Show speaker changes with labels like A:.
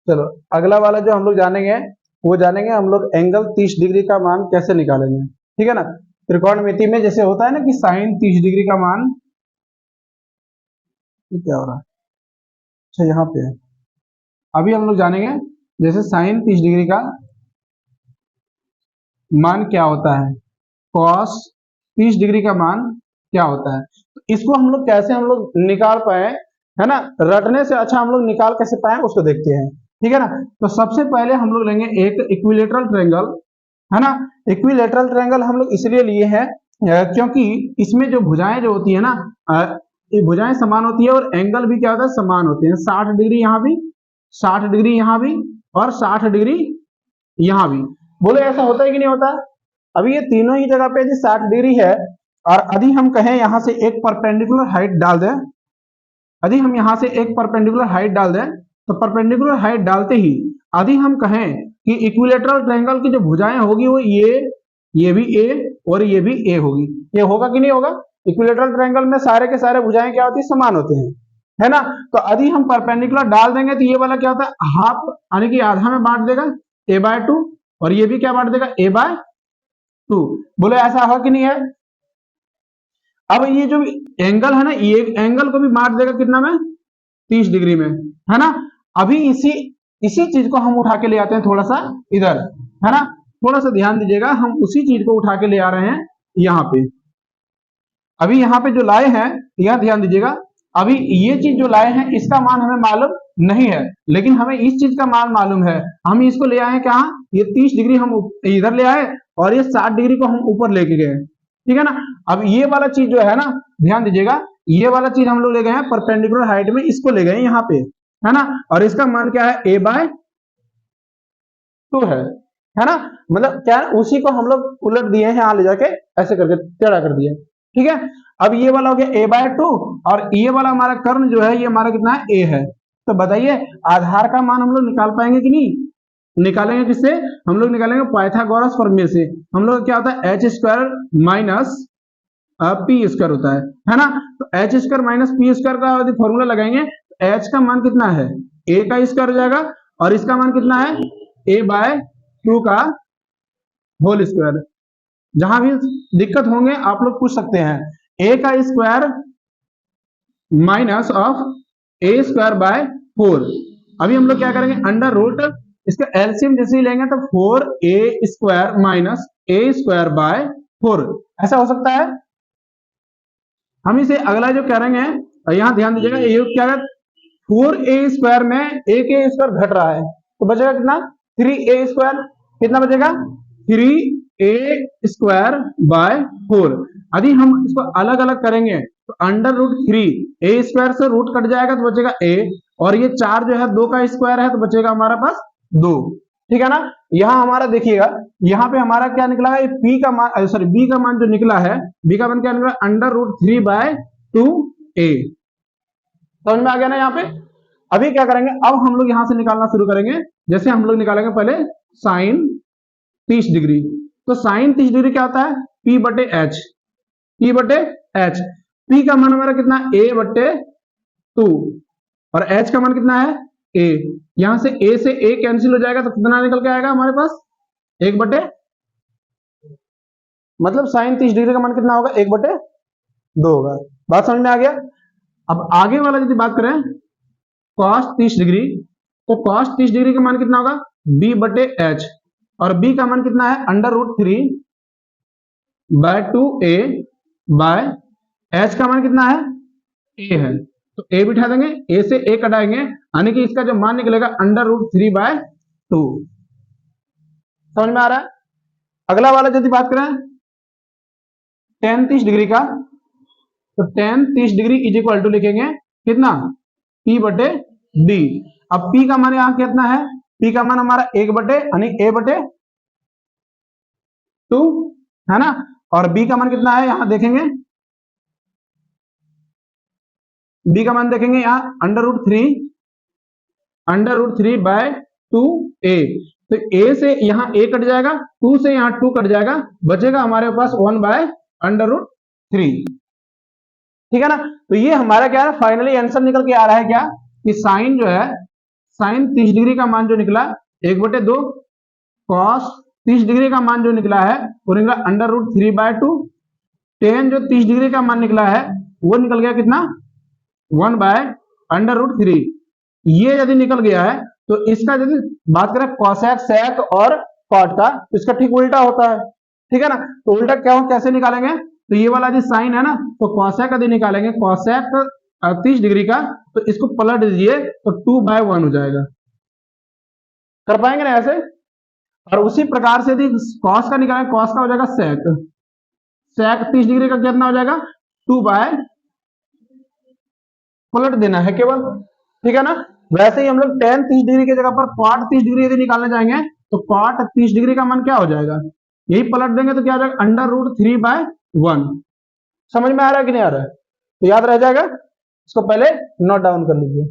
A: चलो अगला वाला जो हम लोग जानेंगे वो जानेंगे हम लोग एंगल 30 डिग्री का मान कैसे निकालेंगे। ठीक है ना, त्रिकोणमिति में जैसे होता है ना कि साइन 30 डिग्री का मान, ये क्या हो रहा है, अच्छा यहाँ पे है। अभी हम लोग जानेंगे जैसे साइन 30 डिग्री का मान क्या होता है, कॉस 30 डिग्री का मान क्या होता है, तो इसको हम लोग कैसे हम लोग निकाल पाए, है ना, रटने से अच्छा हम लोग निकाल कैसे पाए उसको देखते हैं। ठीक है ना, तो सबसे पहले हम लोग लेंगे एक इक्विलेटरल ट्रायंगल, है ना। इक्विलेटरल ट्रायंगल हम लोग इसलिए लिए हैं क्योंकि इसमें जो भुजाएं जो होती है ना, ये भुजाएं समान होती है और एंगल भी क्या होता है, समान होते हैं। 60 डिग्री यहाँ भी, 60 डिग्री यहाँ भी और 60 डिग्री यहाँ भी। बोले ऐसा होता है कि नहीं होता। अभी ये तीनों ही जगह पे 60 डिग्री है और यदि हम कहें यहाँ से एक परपेंडिकुलर हाइट डाल दें, यदि हम यहाँ से एक परपेंडिकुलर हाइट डाल दें, तो परपेंडिकुलर हाइट डालते ही यदि हम कहें कि इक्विलेटरल ट्रायंगल की जो भुजाएं होगी वो ये भी ए और ये भी ए होगी, ये होगा कि नहीं होगा। इक्विलेटरल ट्रायंगल में सारे के सारे भुजाएं क्या होती है, समान होते हैं, है ना। तो यदि हम परपेंडिकुलर डाल देंगे तो ये वाला क्या होता है, हाफ यानी कि आधा में बांट देगा a/2 और ये भी क्या बांट देगा a/2। बोले ऐसा होगा कि नहीं है। अब ये जो एंगल है ना, ये एंगल को भी बांट देगा कितना में, 30 डिग्री में, है ना। अभी इसी चीज को हम उठा के ले आते हैं थोड़ा सा इधर, है ना। थोड़ा सा ध्यान दीजिएगा, हम उसी चीज को उठा के ले आ रहे हैं यहाँ पे। अभी यहाँ पे जो लाए हैं, यहाँ ध्यान दीजिएगा, अभी ये चीज जो लाए हैं इसका मान हमें मालूम नहीं है, लेकिन हमें इस चीज का मान मालूम है। हम इसको ले आए कहाँ, ये 30 डिग्री हम इधर ले आए और ये 60 डिग्री को हम ऊपर लेके गए। ठीक है ना। अब ये वाला चीज जो है ना, ध्यान दीजिएगा, ये वाला चीज हम लोग ले गए हैं परपेंडिकुलर हाइट में, इसको ले गए यहाँ पे, है ना। और इसका मान क्या है, a/2 है ना। मतलब क्या है, उसी को हम लोग उलट दिए हैं, यहाँ ले जाके ऐसे करके टेढ़ा कर दिया। ठीक है, अब ये वाला हो गया a/2 और ये वाला हमारा कर्ण जो है ये हमारा कितना है, a है। तो बताइए आधार का मान हम लोग निकाल पाएंगे कि नहीं, निकालेंगे किससे, हम लोग निकालेंगे पाइथागोरस प्रमेय से। हम लोग क्या होता है, h² माइनस p² होता है ना। तो h² माइनस p² का यदि फॉर्मूला लगाएंगे तो h का मान कितना है, a का स्क्वायर हो जाएगा और इसका मान कितना है, a/2 का होल स्क्वायर। जहां भी दिक्कत होंगे आप लोग पूछ सकते हैं, a का स्क्वायर माइनस ऑफ a²/4। अभी हम लोग क्या करेंगे, अंडर रूट इसका एलसीएम जैसे ही लेंगे तो 4a² माइनस a²/4 ऐसा हो सकता है। हम इसे अगला जो करेंगे, यहां ध्यान दीजिएगा, ये क्या है, 4a² में a² घट रहा है तो बचेगा कितना, 3a²। कितना बचेगा, 3a²/4। यदि हम इसको अलग अलग करेंगे तो अंडर रूट 3 a² से रूट कट जाएगा तो बचेगा a, और ये 4 जो है 2 का स्क्वायर है तो बचेगा हमारा पास 2। ठीक है ना। यहाँ हमारा देखिएगा, यहाँ पे हमारा क्या निकला है, p का मान, सॉरी b का मान जो निकला है, b का मान क्या निकला, अंडर रूट 3/2a। समझ में आ गया ना यहाँ पे। अभी क्या करेंगे, अब हम लोग यहाँ से निकालना शुरू करेंगे। जैसे हम लोग निकालेंगे पहले साइन 30 डिग्री, तो साइन 30 डिग्री क्या होता है, p/h, p/h। p का मान हमारा कितना, a/2 और h का मान कितना है, a। यहां से a से a कैंसिल हो जाएगा तो कितना निकल के आएगा हमारे पास, 1/, मतलब साइन 30 डिग्री का मान कितना होगा, 1/2 होगा। बात समझ में आ गया। अब आगे वाला यदि बात करें cos 30 डिग्री, तो cos 30 डिग्री का मान कितना होगा, b/h, और b का मान कितना है, अंडर रूट 3/2a/ h का मान कितना है, a है। तो a बिठा देंगे, a से a कटाएंगे, यानी कि इसका जो मान निकलेगा अंडर रूट 3/2। समझ में आ रहा है। अगला वाला यदि बात करें tan 30 डिग्री का, तो tan 30 degree is equal to लिखेंगे कितना, p/d। अब p का मान यहां कितना है, p का मान हमारा 1/ यानी a/2 है ना, और b का मान कितना है, यहां देखेंगे b का मान देखेंगे यहाँ अंडर रूट 3/2a। तो a से यहाँ a कट जाएगा, 2 से यहाँ 2 कट जाएगा, बचेगा हमारे पास 1/√3। ठीक है ना। तो ये हमारा क्या है, फाइनली आंसर निकल के आ रहा है क्या, कि साइन जो है साइन 30 डिग्री का मान जो निकला 1/2, कॉस 30 डिग्री का मान जो निकला है वो निकला √3/2, टेन जो 30 डिग्री का मान निकला है वो निकल गया कितना 1/√3। ये यदि निकल गया है तो इसका यदि बात करें कॉसेक सेक और कॉट का तो इसका ठीक उल्टा होता है, ठीक है ना। तो उल्टा क्या कैसे निकालेंगे, तो ये वाला जो साइन है ना तो कॉसेक यदि निकालेंगे कॉसेक 30 डिग्री का तो इसको पलट दीजिए तो 2/1 हो जाएगा। कर पाएंगे ना ऐसे। और उसी प्रकार से यदि कॉस का निकालेंगे कॉस का हो जाएगा सेक, सेक 30 डिग्री का कितना हो जाएगा 2/, पलट देना है केवल, ठीक है ना। वैसे ही हम लोग टेन 30 डिग्री की जगह पर कॉट 30 डिग्री यदि निकालने जाएंगे तो कॉट 30 डिग्री का मान क्या हो जाएगा, यही पलट देंगे तो क्या हो जाएगा √3/1। समझ में आ रहा है कि नहीं आ रहा है, तो याद रह जाएगा, इसको पहले नोट डाउन कर लीजिए।